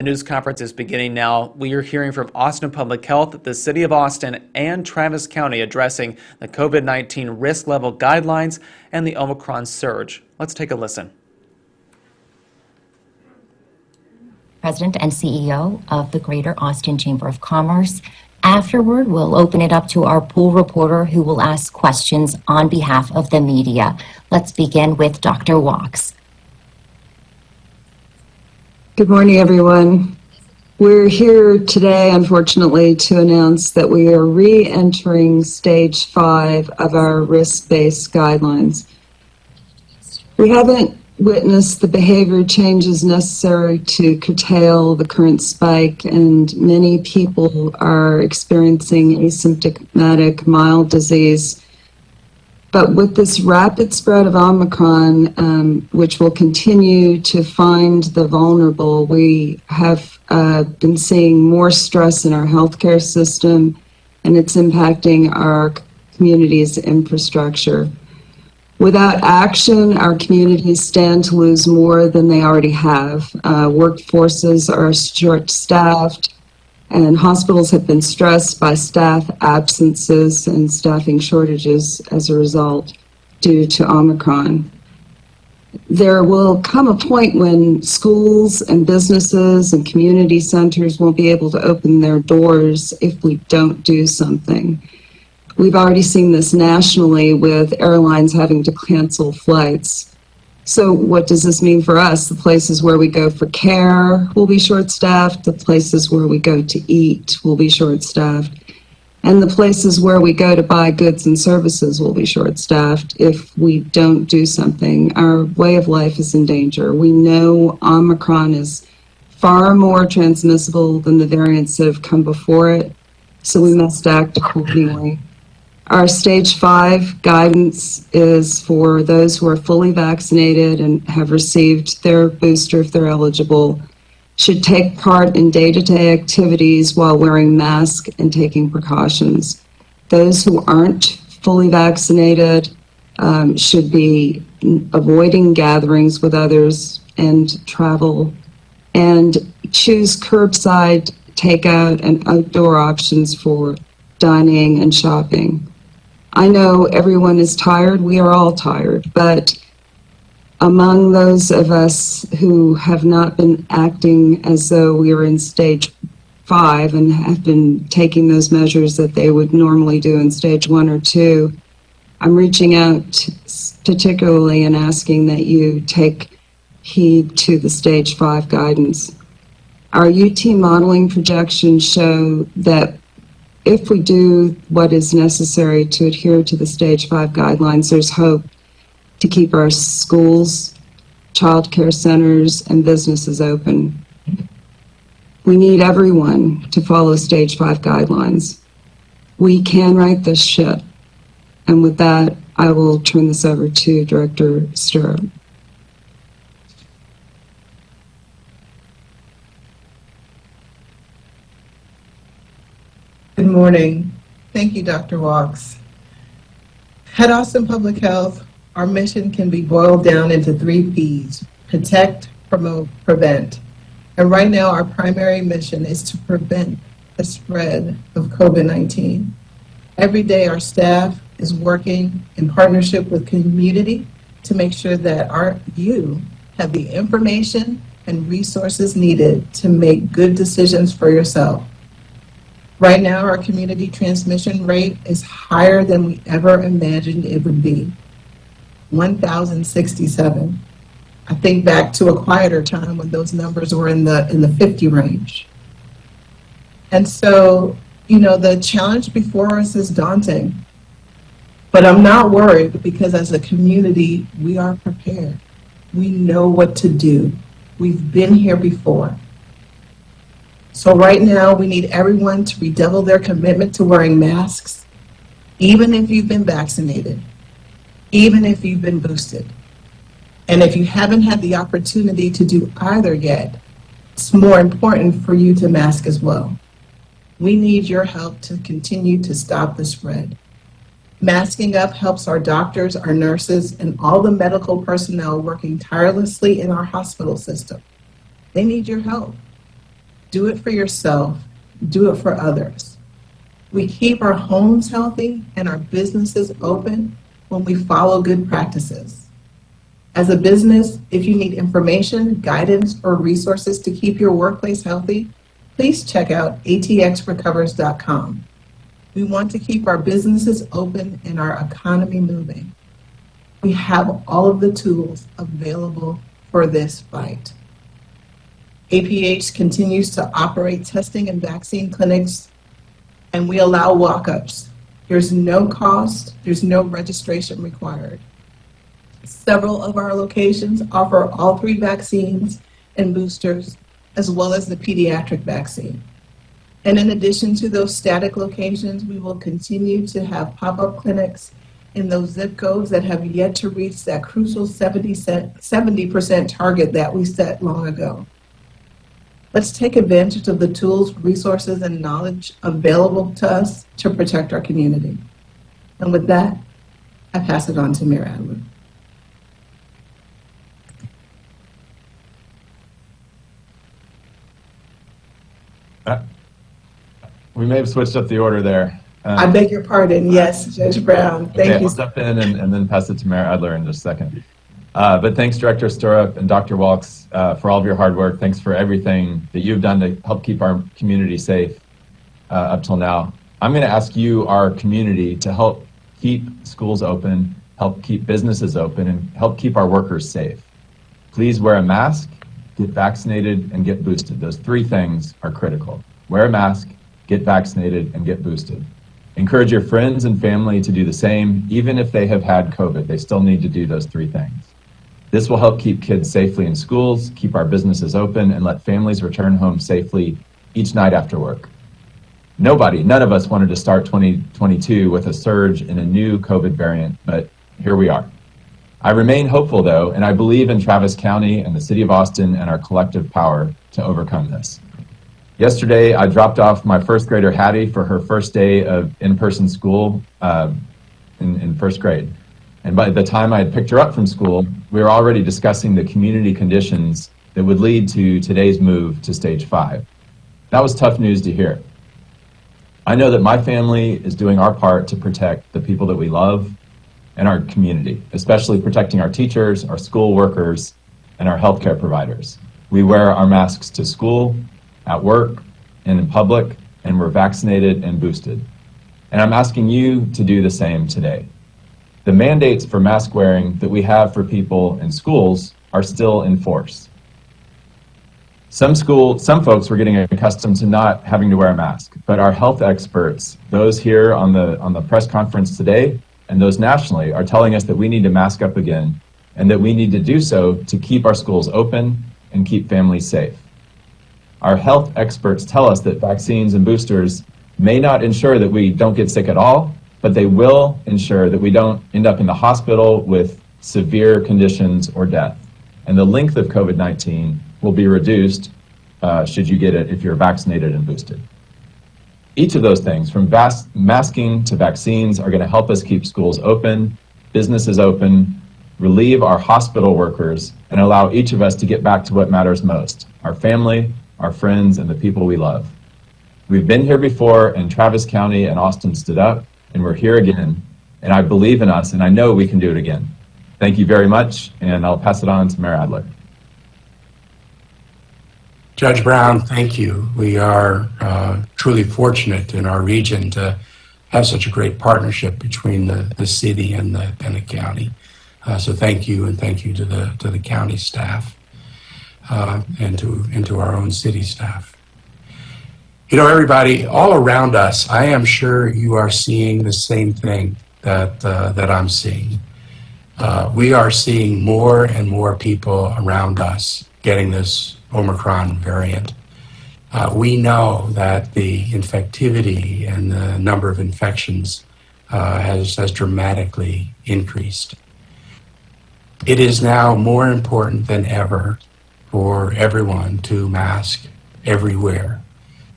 The news conference is beginning now. We are hearing from Austin Public Health, the City of Austin, and Travis County addressing the COVID-19 risk level guidelines and the Omicron surge. Let's take a listen. President and CEO of the Greater Austin Chamber of Commerce. Afterward, we'll open it up to our pool reporter who will ask questions on behalf of the media. Let's begin with Dr. Wachs. Good morning, everyone. We're here today, unfortunately, to announce that we are re-entering stage 5 of our risk-based guidelines. We haven't witnessed the behavior changes necessary to curtail the current spike, and many people are experiencing asymptomatic mild disease. But with this rapid spread of Omicron, which will continue to find the vulnerable, we have been seeing more stress in our healthcare system, and it's impacting our community's infrastructure. Without action, our communities stand to lose more than they already have. Workforces are short-staffed, and hospitals have been stressed by staff absences and staffing shortages as a result due to Omicron. There will come a point when schools and businesses and community centers won't be able to open their doors if we don't do something. We've already seen this nationally with airlines having to cancel flights. So what does this mean for us? The places where we go for care will be short-staffed. The places where we go to eat will be short-staffed. And the places where we go to buy goods and services will be short-staffed if we don't do something. Our way of life is in danger. We know Omicron is far more transmissible than the variants that have come before it, so we must act accordingly. Our stage 5 guidance is for those who are fully vaccinated and have received their booster if they're eligible, should take part in day-to-day activities while wearing masks and taking precautions. Those who aren't fully vaccinated should be avoiding gatherings with others and travel, and choose curbside takeout and outdoor options for dining and shopping. I know everyone is tired. We are all tired, but among those of us who have not been acting as though we are in stage 5 and have been taking those measures that they would normally do in stage 1 or 2, I'm reaching out particularly and asking that you take heed to the stage 5 guidance. Our UT modeling projections show that if we do what is necessary to adhere to the stage 5 guidelines, there's hope to keep our schools, child care centers, and businesses open. We need everyone to follow stage 5 guidelines. We can right this ship. And with that, I will turn this over to Director Stirrup. Good morning. Thank you, Dr. Wachs. At Austin Public Health, our mission can be boiled down into 3 P's: protect, promote, prevent. And right now, our primary mission is to prevent the spread of COVID-19. Every day, our staff is working in partnership with community to make sure that you have the information and resources needed to make good decisions for yourself. Right now, our community transmission rate is higher than we ever imagined it would be, 1,067. I think back to a quieter time when those numbers were in the 50 range. And so, the challenge before us is daunting, but I'm not worried because as a community, we are prepared. We know what to do. We've been here before. So right now, we need everyone to redouble their commitment to wearing masks, even if you've been vaccinated, even if you've been boosted. And if you haven't had the opportunity to do either yet, it's more important for you to mask as well. We need your help to continue to stop the spread. Masking up helps our doctors, our nurses, and all the medical personnel working tirelessly in our hospital system. They need your help. Do it for yourself. Do it for others. We keep our homes healthy and our businesses open when we follow good practices. As a business, if you need information, guidance, or resources to keep your workplace healthy, please check out atxrecovers.com. We want to keep our businesses open and our economy moving. We have all of the tools available for this fight. APH continues to operate testing and vaccine clinics, and we allow walk-ups. There's no cost, there's no registration required. Several of our locations offer all 3 vaccines and boosters, as well as the pediatric vaccine. And in addition to those static locations, we will continue to have pop-up clinics in those zip codes that have yet to reach that crucial 70% target that we set long ago. Let's take advantage of the tools, resources, and knowledge available to us to protect our community. And with that, I pass it on to Mayor Adler. We may have switched up the order there. I beg your pardon. Yes, Judge Brown. Thank you. I'll step in and then pass it to Mayor Adler in just a second. But thanks, Director Stirrup and Dr. Walks, for all of your hard work. Thanks for everything that you've done to help keep our community safe up till now. I'm going to ask you, our community, to help keep schools open, help keep businesses open, and help keep our workers safe. Please wear a mask, get vaccinated, and get boosted. Those 3 things are critical. Wear a mask, get vaccinated, and get boosted. Encourage your friends and family to do the same. Even if they have had COVID, they still need to do those 3 things. This will help keep kids safely in schools, keep our businesses open, and let families return home safely each night after work. None of us wanted to start 2022 with a surge in a new COVID variant, but here we are. I remain hopeful, though, and I believe in Travis County and the City of Austin and our collective power to overcome this. Yesterday, I dropped off my first grader, Hattie, for her first day of in-person school in first grade. And by the time I had picked her up from school, we were already discussing the community conditions that would lead to today's move to stage 5. That was tough news to hear. I know that my family is doing our part to protect the people that we love and our community, especially protecting our teachers, our school workers, and our healthcare providers. We wear our masks to school, at work, and in public, and we're vaccinated and boosted. And I'm asking you to do the same today. The mandates for mask wearing that we have for people in schools are still in force. Some folks were getting accustomed to not having to wear a mask, but our health experts, those here on the press conference today and those nationally, are telling us that we need to mask up again and that we need to do so to keep our schools open and keep families safe. Our health experts tell us that vaccines and boosters may not ensure that we don't get sick at all, but they will ensure that we don't end up in the hospital with severe conditions or death. And the length of COVID-19 will be reduced should you get it if you're vaccinated and boosted. Each of those things, from masking to vaccines, are going to help us keep schools open, businesses open, relieve our hospital workers, and allow each of us to get back to what matters most, our family, our friends, and the people we love. We've been here before, and Travis County and Austin stood up, and we're here again, and I believe in us, and I know we can do it again. Thank you very much, and I'll pass it on to Mayor Adler. Judge Brown, thank you. We are truly fortunate in our region to have such a great partnership between the city and the county. So thank you, and thank you to the county staff and to our own city staff. You know, everybody all around us, I am sure you are seeing the same thing that I'm seeing. We are seeing more and more people around us getting this Omicron variant. We know that the infectivity and the number of infections has dramatically increased. It is now more important than ever for everyone to mask everywhere.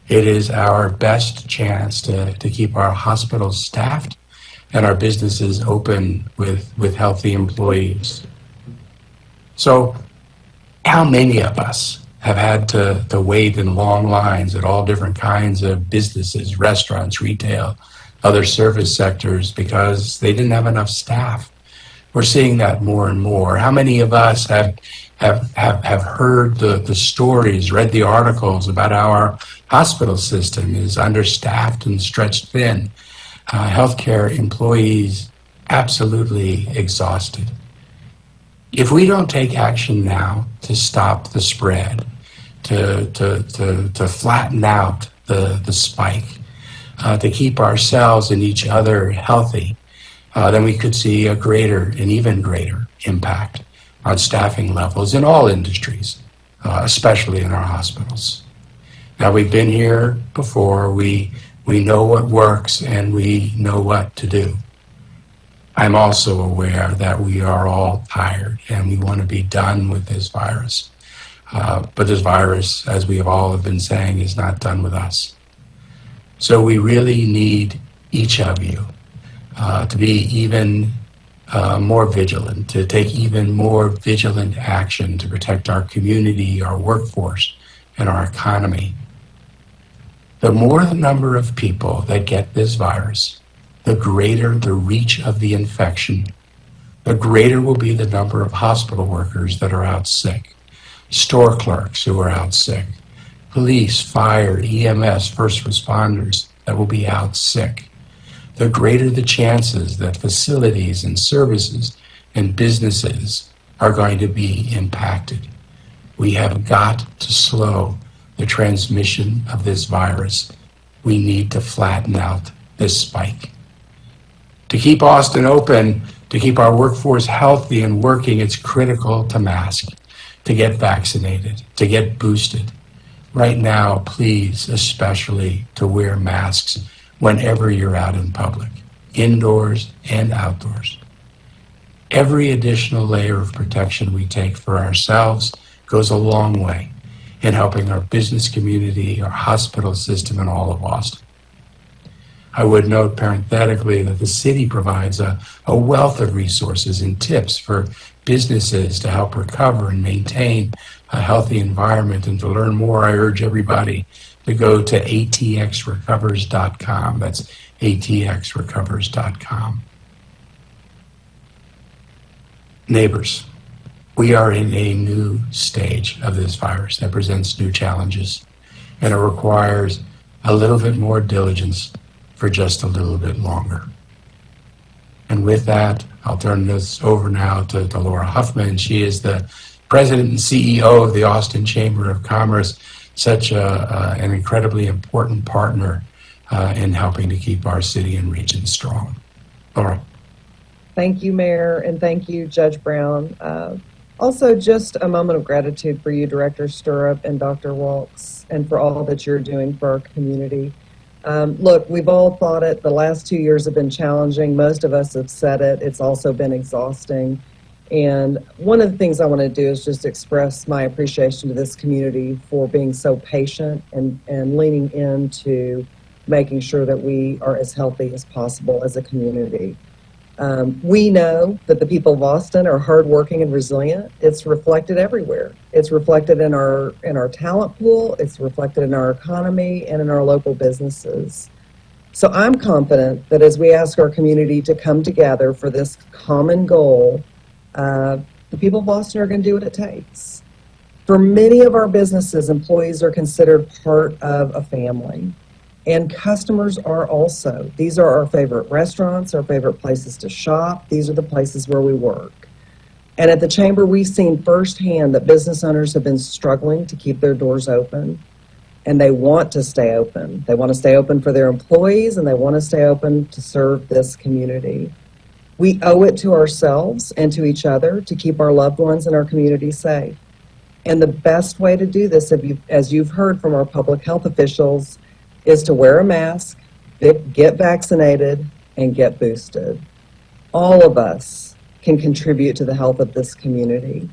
It is our best chance to keep our hospitals staffed and our businesses open with healthy employees. So how many of us have had to wait in long lines at all different kinds of businesses, restaurants, retail, other service sectors, because they didn't have enough staff. We're seeing that more and more. How many of us have heard the stories, read the articles about how our hospital system is understaffed and stretched thin? Healthcare employees absolutely exhausted. If we don't take action now to stop the spread, to flatten out the spike, to keep ourselves and each other healthy, then we could see an even greater impact on staffing levels in all industries, especially in our hospitals. Now, we've been here before. We know what works and we know what to do. I'm also aware that we are all tired and we want to be done with this virus. But this virus, as we all have been saying, is not done with us. So we really need each of you to be even more vigilant, to take even more vigilant action to protect our community, our workforce, and our economy. The more the number of people that get this virus, the greater the reach of the infection, the greater will be the number of hospital workers that are out sick, store clerks who are out sick, police, fire, EMS, first responders that will be out sick. The greater the chances that facilities and services and businesses are going to be impacted. We have got to slow the transmission of this virus. We need to flatten out this spike. To keep Austin open, to keep our workforce healthy and working, it's critical to mask, to get vaccinated, to get boosted. Right now, please, especially to wear masks whenever you're out in public, indoors and outdoors. Every additional layer of protection we take for ourselves goes a long way in helping our business community, our hospital system, and all of Austin. I would note parenthetically that the city provides a wealth of resources and tips for businesses to help recover and maintain a healthy environment. And to learn more, I urge everybody to go to atxrecovers.com. That's atxrecovers.com. Neighbors, we are in a new stage of this virus that presents new challenges, and it requires a little bit more diligence for just a little bit longer. And with that, I'll turn this over now to Laura Huffman. She is the president and CEO of the Austin Chamber of Commerce, such an incredibly important partner in helping to keep our city and region strong. Laura. Thank you, Mayor, and thank you, Judge Brown. Also, just a moment of gratitude for you, Director Stirrup and Dr. Walks, and for all that you're doing for our community. Look, we've all thought it. The last 2 years have been challenging. Most of us have said it. It's also been exhausting. And one of the things I want to do is just express my appreciation to this community for being so patient and leaning into making sure that we are as healthy as possible as a community. We know that the people of Austin are hardworking and resilient. It's reflected everywhere. It's reflected in our talent pool. It's reflected in our economy and in our local businesses. So I'm confident that as we ask our community to come together for this common goal, the people of Austin are going to do what it takes. For many of our businesses, employees are considered part of a family. And customers are also. These are our favorite restaurants, our favorite places to shop. These are the places where we work. And at the Chamber, we've seen firsthand that business owners have been struggling to keep their doors open, and they want to stay open. They want to stay open for their employees, and they want to stay open to serve this community. We owe it to ourselves and to each other to keep our loved ones and our community safe. And the best way to do this, as you've heard from our public health officials, is to wear a mask, get vaccinated, and get boosted. All of us can contribute to the health of this community.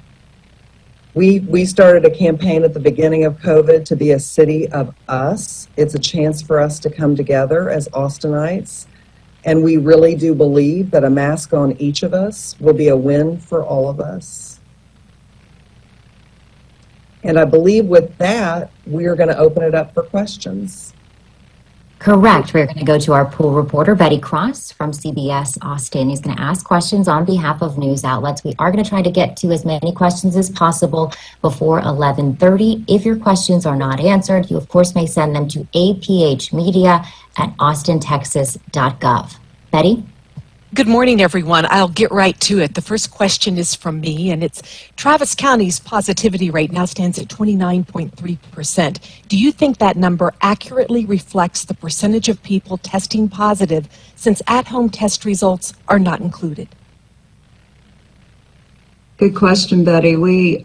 We started a campaign at the beginning of COVID to be a city of us. It's a chance for us to come together as Austinites, and we really do believe that a mask on each of us will be a win for all of us. And I believe with that, we are going to open it up for questions. Correct. We're going to go to our pool reporter, Betty Cross from CBS Austin. He's going to ask questions on behalf of news outlets. We are going to try to get to as many questions as possible before 11:30. If your questions are not answered, you of course may send them to apHmedia@austintexas.gov. Betty? Good morning, everyone. I'll get right to it. The first question is from me, and it's Travis County's positivity rate now stands at 29.3%. Do you think that number accurately reflects the percentage of people testing positive since at-home test results are not included? Good question, Betty. We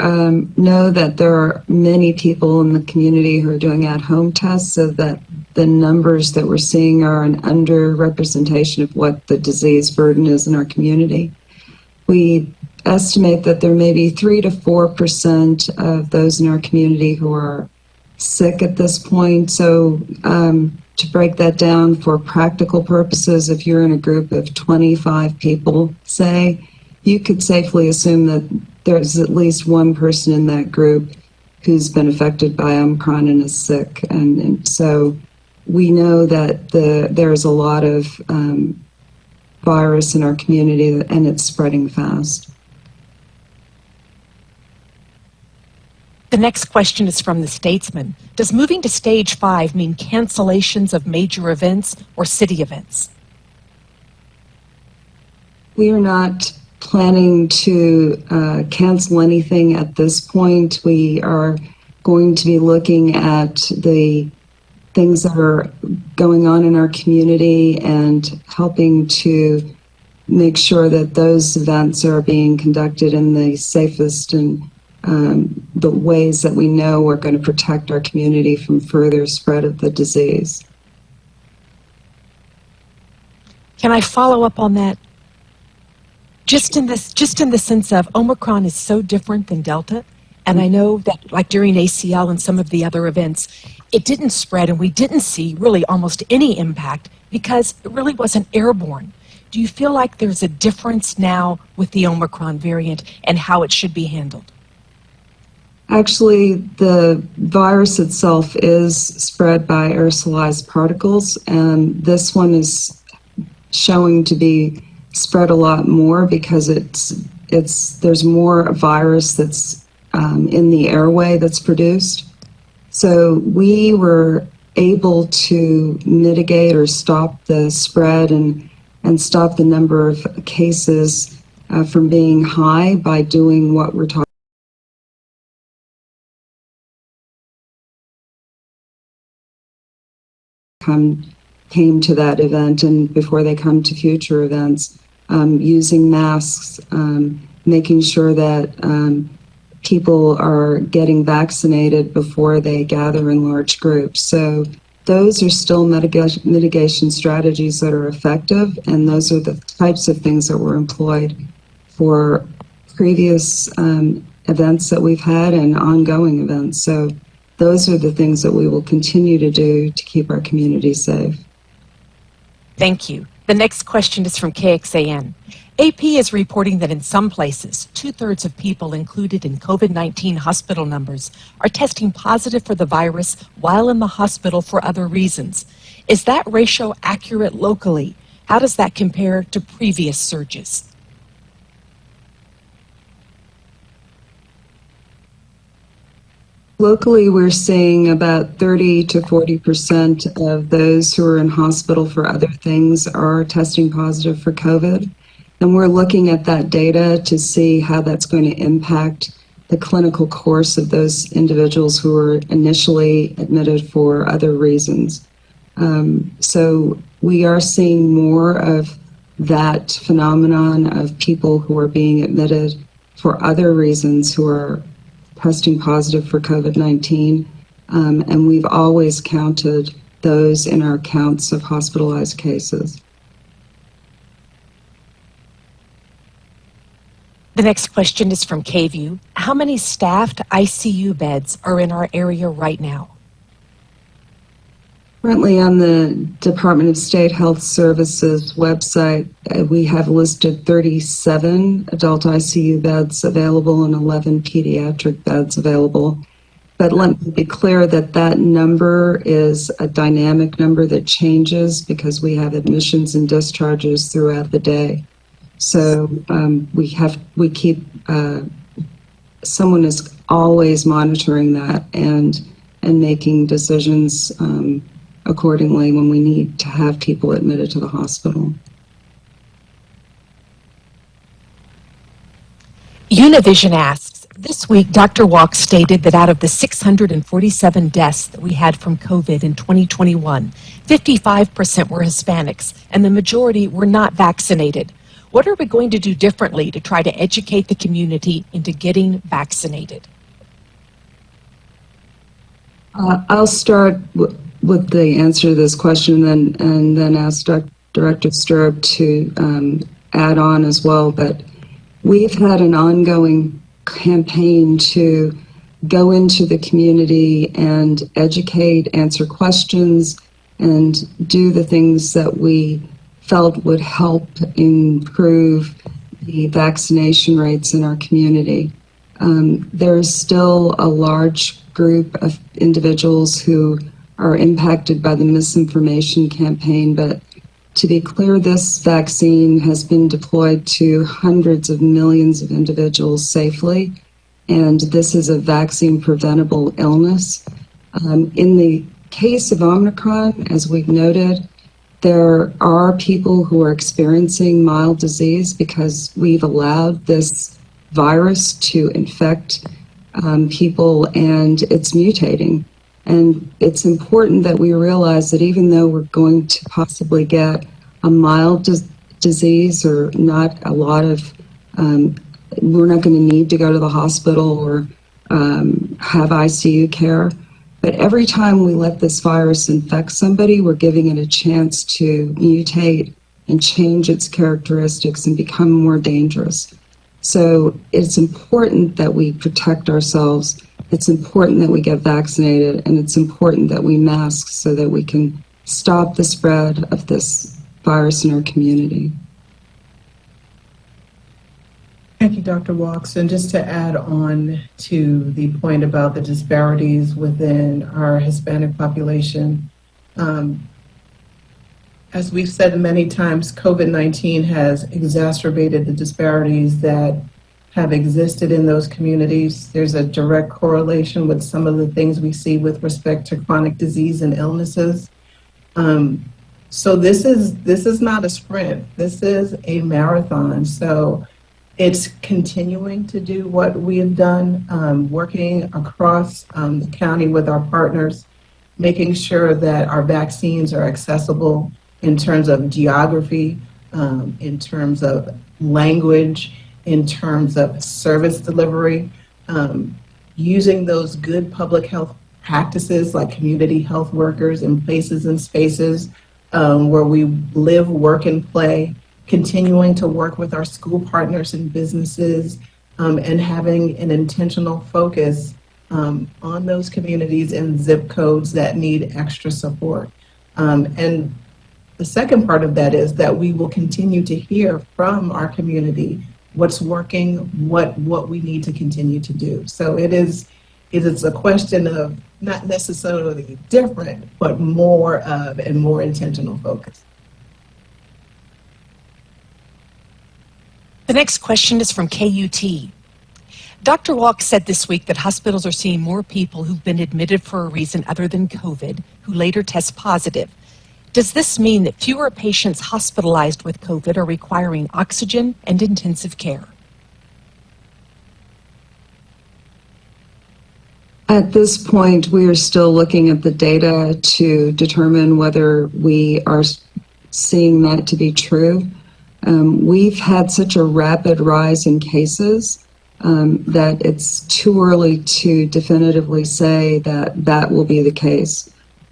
know that there are many people in the community who are doing at-home tests, so that the numbers that we're seeing are an underrepresentation of what the disease burden is in our community. We estimate that there may be 3 to 4% of those in our community who are sick at this point. So to break that down for practical purposes, if you're in a group of 25 people, say, you could safely assume that there's at least one person in that group who's been affected by Omicron and is sick. And so we know that there's a lot of virus in our community and it's spreading fast. The next question is from the Statesman. Does moving to stage 5 mean cancellations of major events or city events? We are not planning to cancel anything at this point. We are going to be looking at the things that are going on in our community and helping to make sure that those events are being conducted in the safest and the ways that we know are going to protect our community from further spread of the disease. Can I follow up on that? Just in the sense of Omicron is so different than Delta, and I know that like during ACL and some of the other events, it didn't spread and we didn't see really almost any impact because it really wasn't airborne. Do you feel like there's a difference now with the Omicron variant and how it should be handled? Actually, the virus itself is spread by aerosolized particles, and this one is showing to be spread a lot more because there's more virus that's in the airway that's produced. So we were able to mitigate or stop the spread and stop the number of cases from being high by doing what we're talking came to that event and before they come to future events, using masks, making sure that people are getting vaccinated before they gather in large groups. So those are still mitigation strategies that are effective, and those are the types of things that were employed for previous events that we've had and ongoing events. So those are the things that we will continue to do to keep our community safe. Thank you. The next question is from KXAN. AP is reporting that in some places, 2/3 of people included in COVID-19 hospital numbers are testing positive for the virus while in the hospital for other reasons. Is that ratio accurate locally? How does that compare to previous surges? Locally, we're seeing about 30 to 40% of those who are in hospital for other things are testing positive for COVID. And we're looking at that data to see how that's going to impact the clinical course of those individuals who were initially admitted for other reasons. So we are seeing more of that phenomenon of people who are being admitted for other reasons who are testing positive for COVID-19, and we've always counted those in our counts of hospitalized cases. The next question is from KView. How many staffed ICU beds are in our area right now? Currently on the Department of State Health Services website, we have listed 37 adult ICU beds available and 11 pediatric beds available. But let me be clear that that number is a dynamic number that changes because we have admissions and discharges throughout the day. So we keep, someone is always monitoring that and making decisions accordingly when we need to have people admitted to the hospital. Univision asks, this week Dr. Walk stated that out of the 647 deaths that we had from COVID in 2021, 55% were Hispanics and the majority were not vaccinated. What are we going to do differently to try to educate the community into getting vaccinated? I'll start with the answer to this question and then ask Director Stirrup to add on as well. But we've had an ongoing campaign to go into the community and educate, answer questions, and do the things that we felt would help improve the vaccination rates in our community. There's still a large group of individuals who are impacted by the misinformation campaign, but to be clear, this vaccine has been deployed to hundreds of millions of individuals safely, and this is a vaccine-preventable illness. In the case of Omicron, as we've noted, there are people who are experiencing mild disease because we've allowed this virus to infect people and it's mutating. And it's important that we realize that even though we're going to possibly get a mild disease or not a lot of, we're not going to need to go to the hospital or have ICU care. But every time we let this virus infect somebody, we're giving it a chance to mutate and change its characteristics and become more dangerous. So it's important that we protect ourselves. It's important that we get vaccinated, and it's important that we mask so that we can stop the spread of this virus in our community. Thank you, Dr. Walks. And just to add on to the point about the disparities within our Hispanic population, as we've said many times, COVID-19 has exacerbated the disparities that have existed in those communities. There's a direct correlation with some of the things we see with respect to chronic disease and illnesses. So this is not a sprint. This is a marathon. So it's continuing to do what we have done, working across the county with our partners, making sure that our vaccines are accessible in terms of geography, in terms of language, in terms of service delivery, using those good public health practices like community health workers in places and spaces where we live, work, and play, continuing to work with our school partners and businesses, and having an intentional focus on those communities and zip codes that need extra support. And the second part of that is that we will continue to hear from our community what's working, what we need to continue to do. So it's a question of not necessarily different, but more of and more intentional focus. The next question is from KUT. Dr. Walk said this week that hospitals are seeing more people who've been admitted for a reason other than COVID who later test positive. Does this mean that fewer patients hospitalized with COVID are requiring oxygen and intensive care? At this point, we are still looking at the data to determine whether we are seeing that to be true. We've had such a rapid rise in cases that it's too early to definitively say that that will be the case.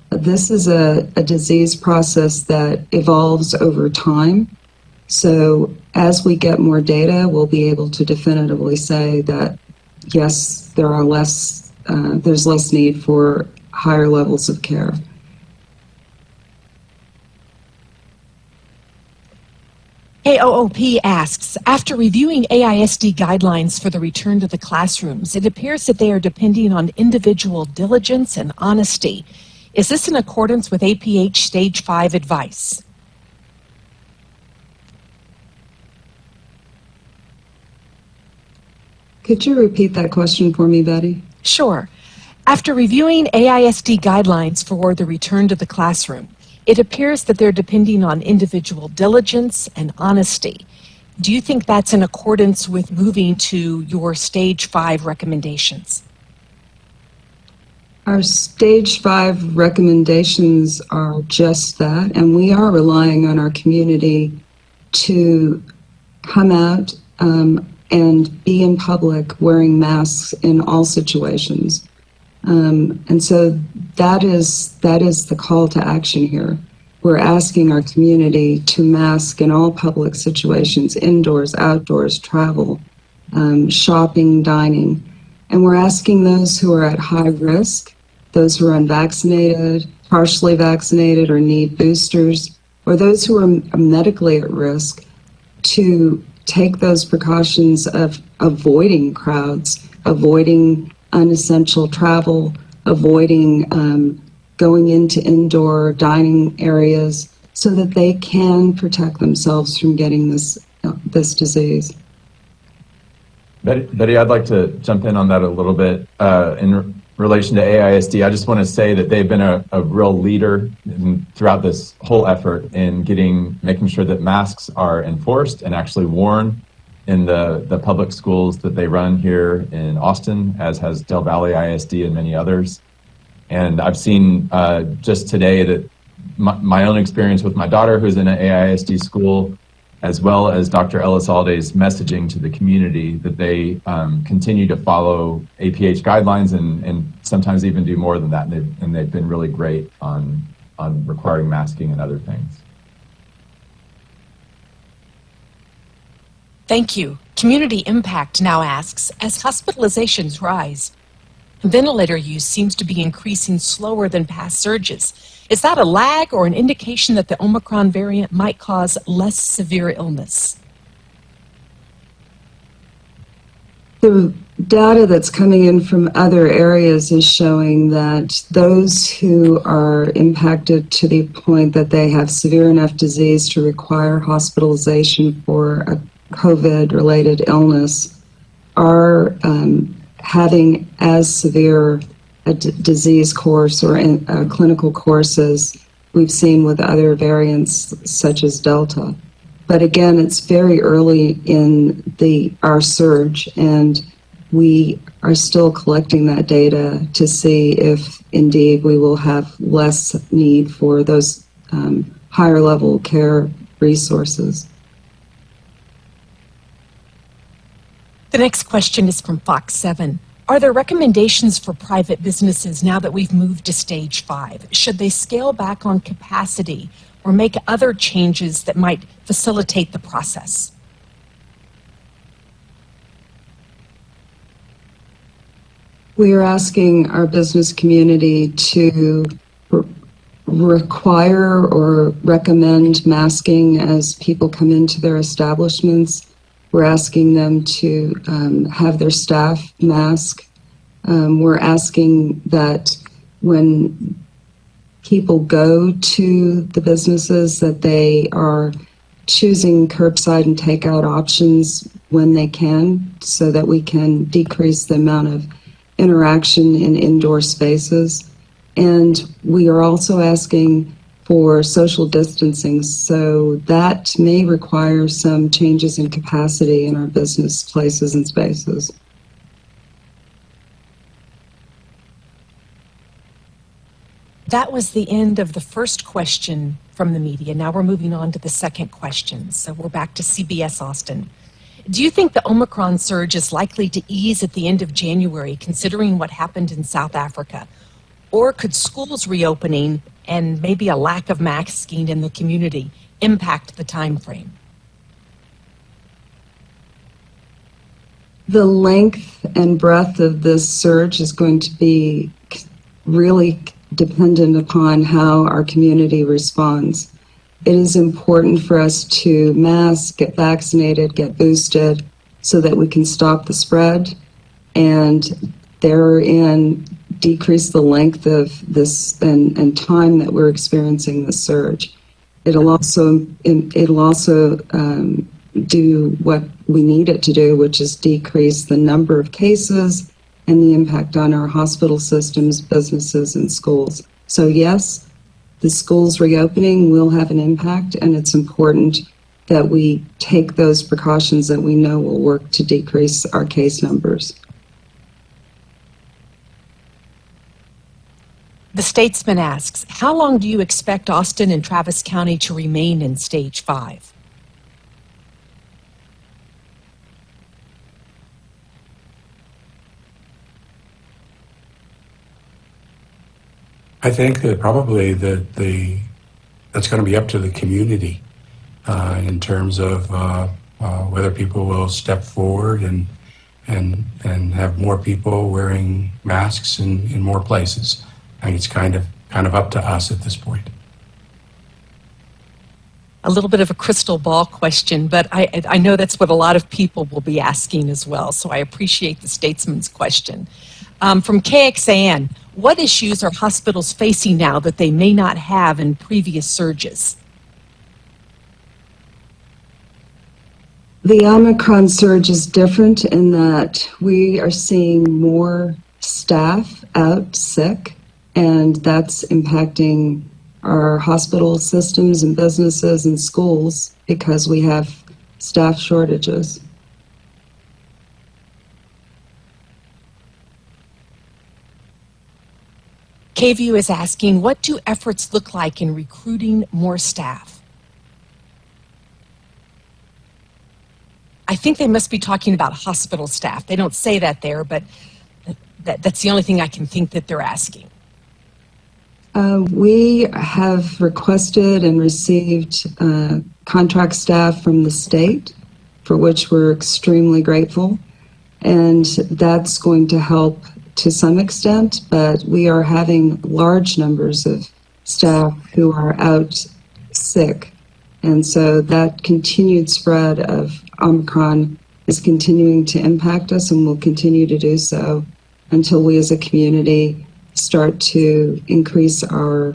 This is a disease process that evolves over time. So as we get more data, we'll be able to definitively say that, yes, there's less need for higher levels of care. AOOP asks, after reviewing AISD guidelines for the return to the classrooms, it appears that they are depending on individual diligence and honesty. Is this in accordance with APH Stage 5 advice? Could you repeat that question for me, Betty? Sure. After reviewing AISD guidelines for the return to the classroom, it appears that they're depending on individual diligence and honesty. Do you think that's in accordance with moving to your Stage 5 recommendations? Our Stage 5 recommendations are just that, and we are relying on our community to come out and be in public wearing masks in all situations. And so that is the call to action here. We're asking our community to mask in all public situations, indoors, outdoors, travel, shopping, dining. And we're asking those who are at high risk, those who are unvaccinated, partially vaccinated, or need boosters, or those who are medically at risk, to take those precautions of avoiding crowds, avoiding unessential travel, avoiding going into indoor dining areas, so that they can protect themselves from getting this disease. Betty, I'd like to jump in on that a little bit in relation to AISD. I just want to say that they've been a real leader throughout this whole effort in making sure that masks are enforced and actually worn in the public schools that they run here in Austin, as has Del Valle ISD and many others. And I've seen just today that my own experience with my daughter, who's in an AISD school, as well as Dr. Elizalde's messaging to the community, that they continue to follow APH guidelines and sometimes even do more than that. And they've been really great on requiring masking and other things. Thank you. Community Impact now asks, as hospitalizations rise, ventilator use seems to be increasing slower than past surges. Is that a lag or an indication that the Omicron variant might cause less severe illness? The data that's coming in from other areas is showing that those who are impacted to the point that they have severe enough disease to require hospitalization for a COVID-related illness are having as severe a disease course or clinical course as we've seen with other variants such as Delta. But again, it's very early in our surge, and we are still collecting that data to see if indeed we will have less need for those higher level care resources. The next question is from Fox 7. Are there recommendations for private businesses now that we've moved to Stage 5? Should they scale back on capacity or make other changes that might facilitate the process? We are asking our business community to require or recommend masking as people come into their establishments. We're asking them to have their staff mask. We're asking that when people go to the businesses that they are choosing curbside and takeout options when they can, so that we can decrease the amount of interaction in indoor spaces. And we are also asking for social distancing, so that may require some changes in capacity in our business places and spaces. That was the end of the first question from the media. Now we're moving on to the second question. So we're back to CBS Austin. Do you think the Omicron surge is likely to ease at the end of January, considering what happened in South Africa? Or could schools reopening and maybe a lack of masking in the community impact the time frame? The length and breadth of this surge is going to be really dependent upon how our community responds. it is important for us to mask, get vaccinated, get boosted so that we can stop the spread and therein decrease the length of this and time that we're experiencing the surge. It'll also do what we need it to do, which is decrease the number of cases and the impact on our hospital systems, businesses, and schools. So yes, the schools reopening will have an impact, and it's important that we take those precautions that we know will work to decrease our case numbers. The Statesman asks, how long do you expect Austin and Travis County to remain in stage 5? I think that probably that's going to be up to the community in terms of whether people will step forward and have more people wearing masks in more places. I think it's kind of up to us at this point. A little bit of a crystal ball question, but I know that's what a lot of people will be asking as well, so I appreciate the Statesman's question. From KXAN, what issues are hospitals facing now that they may not have in previous surges? The Omicron surge is different in that we are seeing more staff out sick, and that's impacting our hospital systems and businesses and schools because we have staff shortages. KView is asking, what do efforts look like in recruiting more staff? I think they must be talking about hospital staff. They don't say that there, but that's the only thing I can think that they're asking. We have requested and received contract staff from the state, for which we're extremely grateful, and that's going to help to some extent, but we are having large numbers of staff who are out sick, and so that continued spread of Omicron is continuing to impact us and will continue to do so until we as a community start to increase our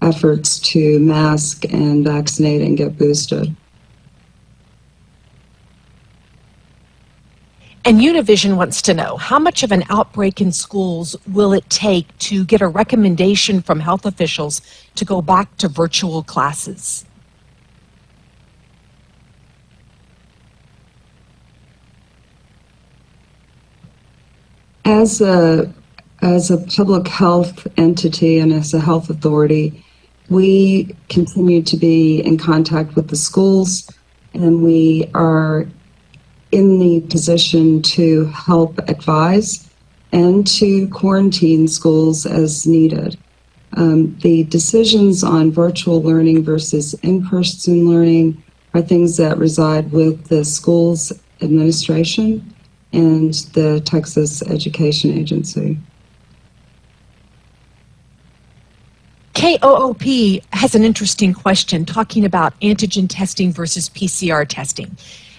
efforts to mask and vaccinate and get boosted. And Univision wants to know, how much of an outbreak in schools will it take to get a recommendation from health officials to go back to virtual classes? As a public health entity and as a health authority, we continue to be in contact with the schools, and we are in the position to help advise and to quarantine schools as needed. The decisions on virtual learning versus in-person learning are things that reside with the school's administration and the Texas Education Agency. KOOP has an interesting question talking about antigen testing versus PCR testing.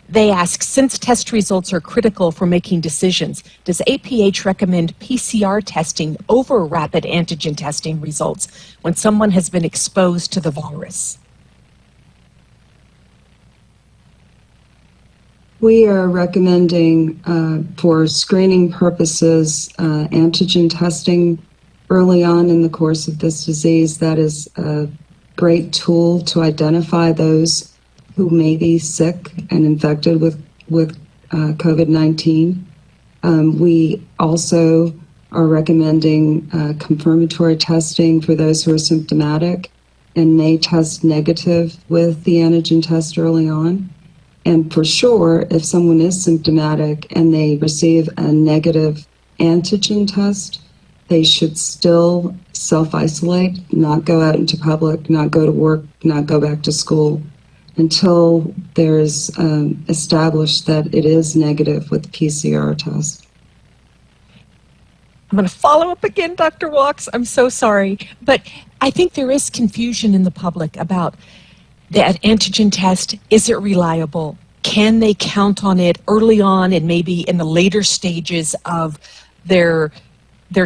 They ask, since test results are critical for making decisions, does APH recommend PCR testing over rapid antigen testing results when someone has been exposed to the virus? We are recommending for screening purposes antigen testing early on in the course of this disease. That is a great tool to identify those who may be sick and infected with COVID-19. We also are recommending confirmatory testing for those who are symptomatic and may test negative with the antigen test early on. And for sure, if someone is symptomatic and they receive a negative antigen test, they should still self-isolate, not go out into public, not go to work, not go back to school, until there's established that it is negative with the PCR test. I'm going to follow up again, Dr. Walks. I'm so sorry. But I think there is confusion in the public about That antigen test, is it reliable? Can they count on it early on and maybe in the later stages of their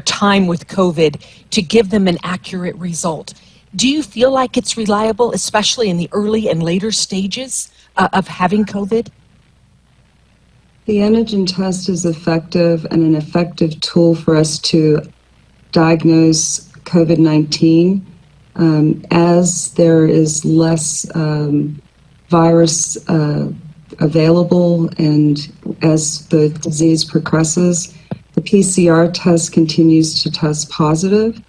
time with COVID to give them an accurate result? Do you feel like it's reliable, especially in the early and later stages of having COVID? The antigen test is effective and an effective tool for us to diagnose COVID-19. As there is less virus available and as the disease progresses, the PCR test continues to test positive.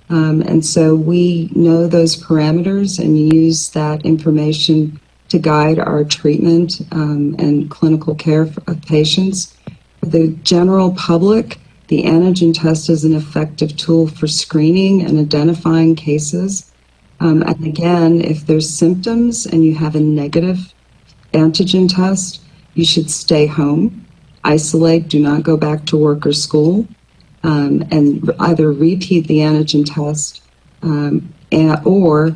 And so we know those parameters and use that information to guide our treatment and clinical care of patients. For the general public, the antigen test is an effective tool for screening and identifying cases. And again, if there's symptoms and you have a negative antigen test, you should stay home, isolate, do not go back to work or school, and either repeat the antigen test or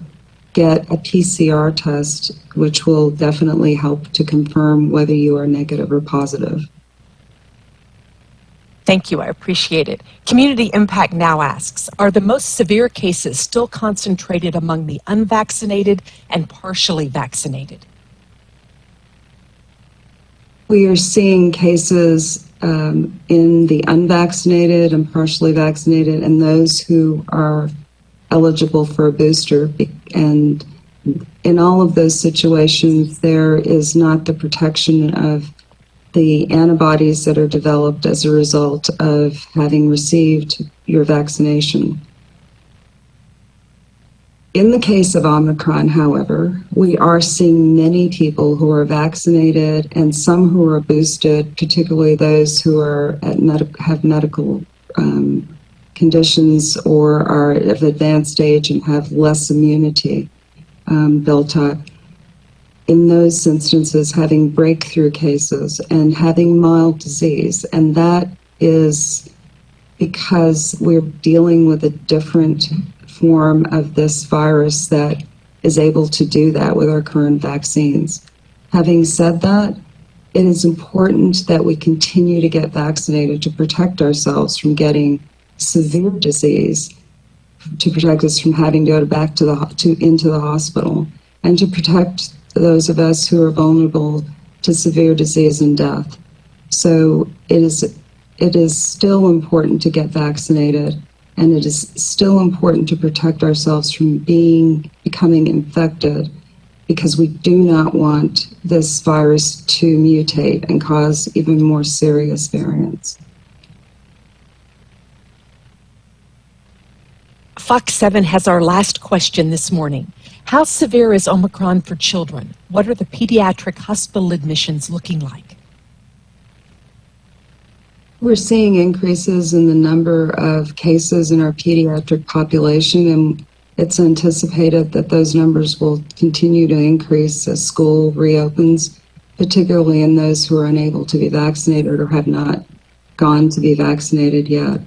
get a PCR test, which will definitely help to confirm whether you are negative or positive. Thank you, I appreciate it. Community Impact now asks, are the most severe cases still concentrated among the unvaccinated and partially vaccinated? We are seeing cases in the unvaccinated and partially vaccinated and those who are eligible for a booster. And in all of those situations, there is not the protection of the antibodies that are developed as a result of having received your vaccination. In the case of Omicron, however, we are seeing many people who are vaccinated and some who are boosted, particularly those who are have medical conditions or are of advanced age and have less immunity built up. In those instances, having breakthrough cases and having mild disease. And that is because we're dealing with a different form of this virus that is able to do that with our current vaccines. Having said that, it is important that we continue to get vaccinated to protect ourselves from getting severe disease, to protect us from having to go back into the hospital, and to protect those of us who are vulnerable to severe disease and death. So it is still important to get vaccinated, and it is still important to protect ourselves from becoming infected, because we do not want this virus to mutate and cause even more serious variants. Fox 7 has our last question this morning. How severe is Omicron for children? What are the pediatric hospital admissions looking like? We're seeing increases in the number of cases in our pediatric population, and it's anticipated that those numbers will continue to increase as school reopens, particularly in those who are unable to be vaccinated or have not gone to be vaccinated yet.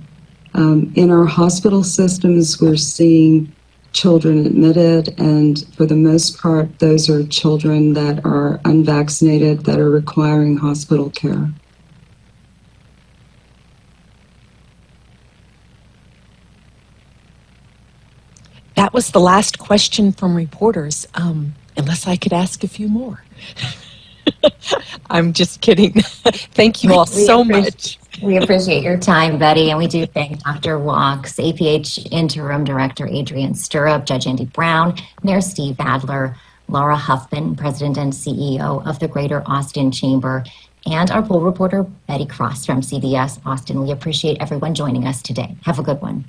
In our hospital systems, we're seeing children admitted, and for the most part, those are children that are unvaccinated that are requiring hospital care. That was the last question from reporters, unless I could ask a few more. I'm just kidding. Thank you all so much. We appreciate your time, Betty, and we do thank Dr. Walks, APH Interim Director Adrian Stirrup, Judge Andy Brown, Mayor Steve Adler, Laura Huffman, President and CEO of the Greater Austin Chamber, and our poll reporter, Betty Cross from CBS Austin. We appreciate everyone joining us today. Have a good one.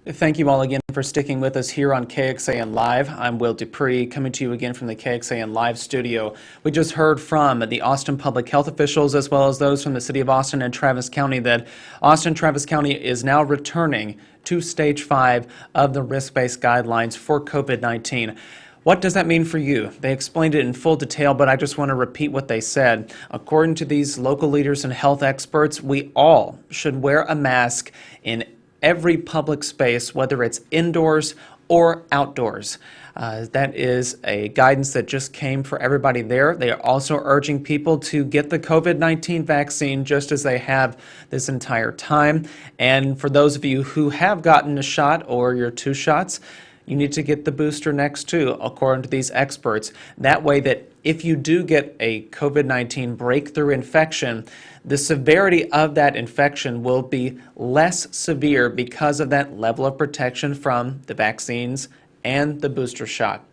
Thank you all again for sticking with us here on KXAN Live. I'm Will Dupree, coming to you again from the KXAN Live studio. We just heard from the Austin public health officials, as well as those from the city of Austin and Travis County, that Austin-Travis County is now returning to stage 5 of the risk-based guidelines for COVID-19. What does that mean for you? They explained it in full detail, but I just want to repeat what they said. According to these local leaders and health experts, we all should wear a mask in every public space, whether it's indoors or outdoors. That is a guidance that just came for everybody there. They are also urging people to get the COVID-19 vaccine just as they have this entire time. And for those of you who have gotten a shot or your 2 shots, you need to get the booster next too, according to these experts. That way that if you do get a COVID-19 breakthrough infection, the severity of that infection will be less severe because of that level of protection from the vaccines and the booster shot.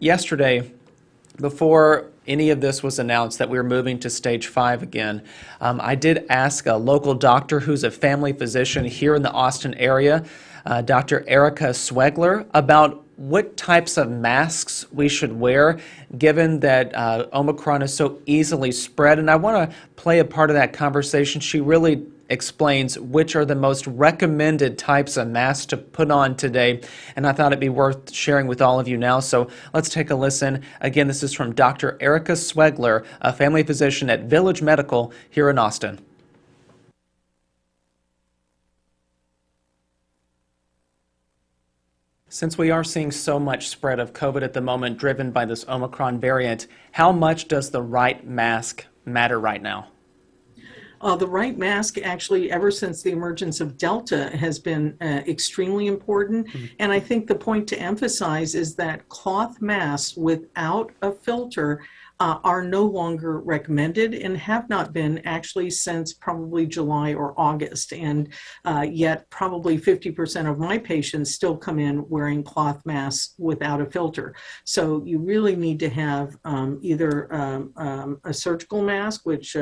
Yesterday, before any of this was announced that we were moving to stage 5 again, I did ask a local doctor who's a family physician here in the Austin area, Dr. Erica Swegler, about what types of masks we should wear given that Omicron is so easily spread. And I want to play a part of that conversation. She really explains which are the most recommended types of masks to put on today, and I thought it'd be worth sharing with all of you now. So let's take a listen. Again, this is from Dr. Erica Swegler, a family physician at Village Medical here in Austin. Since we are seeing so much spread of COVID at the moment driven by this Omicron variant, how much does the right mask matter right now? The right mask, actually, ever since the emergence of Delta, has been extremely important. And I think the point to emphasize is that cloth masks without a filter are no longer recommended and have not been actually since probably July or August. And yet probably 50% of my patients still come in wearing cloth masks without a filter. So you really need to have either a surgical mask, which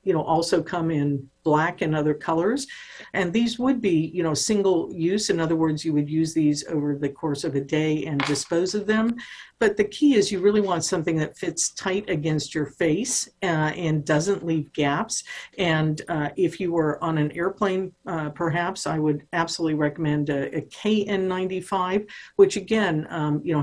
also come in black and other colors. And these would be, single use. In other words, you would use these over the course of a day and dispose of them. But the key is you really want something that fits tight against your face and doesn't leave gaps. And if you were on an airplane, perhaps I would absolutely recommend a KN95, which again,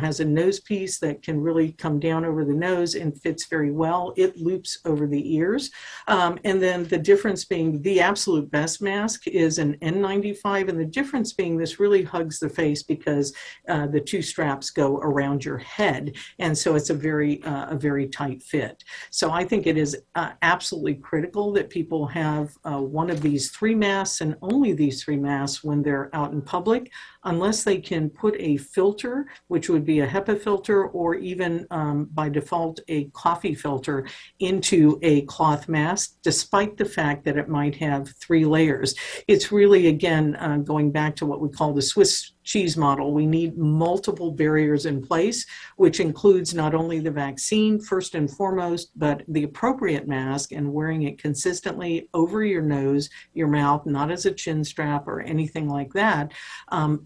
has a nose piece that can really come down over the nose and fits very well. It loops over the ears. And then the difference being the absolute best mask is an N95, and the difference being this really hugs the face because the 2 straps go around your head, and so it's a very tight fit. So I think it is absolutely critical that people have one of these 3 masks and only these 3 masks when they're out in public, unless they can put a filter, which would be a HEPA filter, or even by default a coffee filter into a cloth mask, despite the fact that it might have 3 layers. It's really, again, going back to what we call the Swiss cheese model. We need multiple barriers in place, which includes not only the vaccine first and foremost, but the appropriate mask and wearing it consistently over your nose, your mouth, not as a chin strap or anything like that,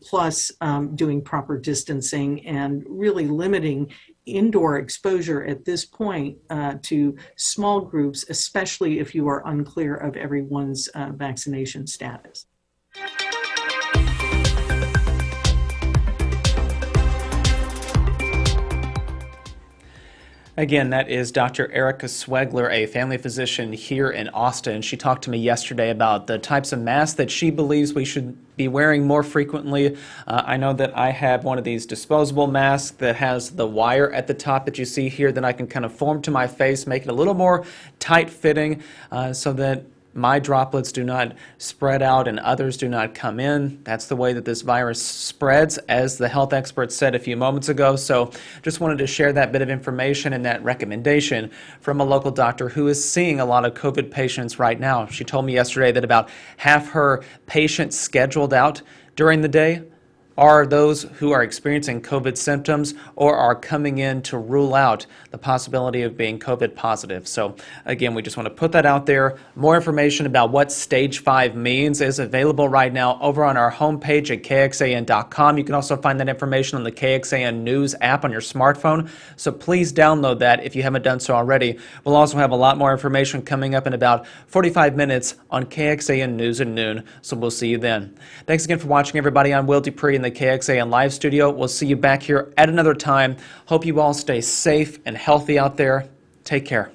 plus doing proper distancing and really limiting indoor exposure at this point to small groups, especially if you are unclear of everyone's vaccination status. Again, that is Dr. Erica Swegler, a family physician here in Austin. She talked to me yesterday about the types of masks that she believes we should be wearing more frequently. I know that I have one of these disposable masks that has the wire at the top that you see here that I can kind of form to my face, make it a little more tight-fitting so that my droplets do not spread out and others do not come in. That's the way that this virus spreads, as the health experts said a few moments ago. So just wanted to share that bit of information and that recommendation from a local doctor who is seeing a lot of COVID patients right now. She told me yesterday that about half her patients scheduled out during the day are those who are experiencing COVID symptoms or are coming in to rule out the possibility of being COVID positive. So again, we just want to put that out there. More information about what stage 5 means is available right now over on our homepage at kxan.com. You can also find that information on the KXAN News app on your smartphone. So please download that if you haven't done so already. We'll also have a lot more information coming up in about 45 minutes on KXAN News at noon. So we'll see you then. Thanks again for watching, everybody. I'm Will Dupree, and the KXAN live studio. We'll see you back here at another time. Hope you all stay safe and healthy out there. Take care.